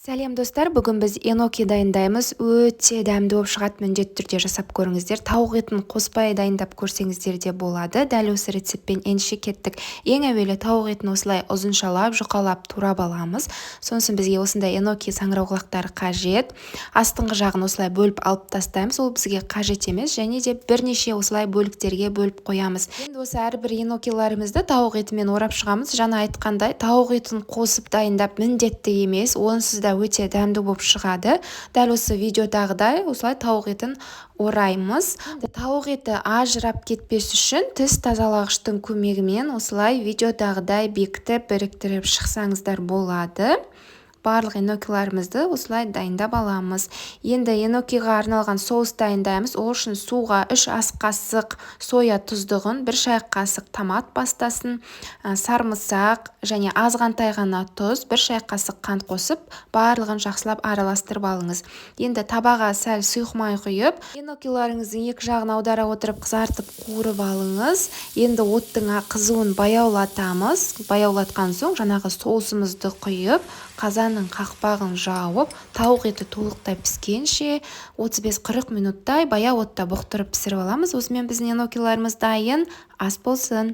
Сәлем достар, бүгін біз еноки дайындаймыз. Өте дәмді болып шығады, міндетті түрде жасап көріңіздер. Тауық етін қоспай дайындап көрсеңіздер де болады. Дәл осы рецептпен ендеше кеттік. Ең әуелі тауық етін осылай ұзыншалап, жұқалап турап аламыз. Сонысын бізге осындай еноки саңырауқұлақтары қажет. Астыңғы жағын осылай бөліп алып тастаймыз. Ол бізге қажет емес, және де бірнеше осылай бөліктерге бөліп қоямыз. Енді осы әрбір енокиларымызды тауық етімен орап шығамыз. Жаңа айтқандай, тауық етін қосып дайындап міндетті емес, онсыз да өте дәмді болып шығады. Дәл осы видеодағыдай осылай тауық етін ораймыз. Тауық еті ажырап кетпес үшін тіс тазалағыштың көмегімен осылай видеодағыдай бекітіп біріктіріп шықсаңыздар болады. Барлық енокиларымызды осылай дайындап аламыз. Енді енокиға арналған соус дайындаймыз. Ол үшін суға 3 ас қасық соя тұздығын, 1 шай қасық томат пастасын, сарымсақ және азғантай ғана тұз, 1 шай қасық қант қосып, барлығын жақсылап араластырып алыңыз. Енді табаға сәл сұйық май құйып, енокиларыңыздың екі жағын аудара отырып қызартып қуырып алыңыз. Енді оттың қызуын баяулатамыз. Баяулатқан соң жаңағы соусымызды құйып, қазанның қақпағын жауып, тауық еті толықтай піскенше 35-40 минуттай баяу отта бұқтырып пісіріп аламыз. Осымен біздің енокиларымыз дайын. Ас болсын.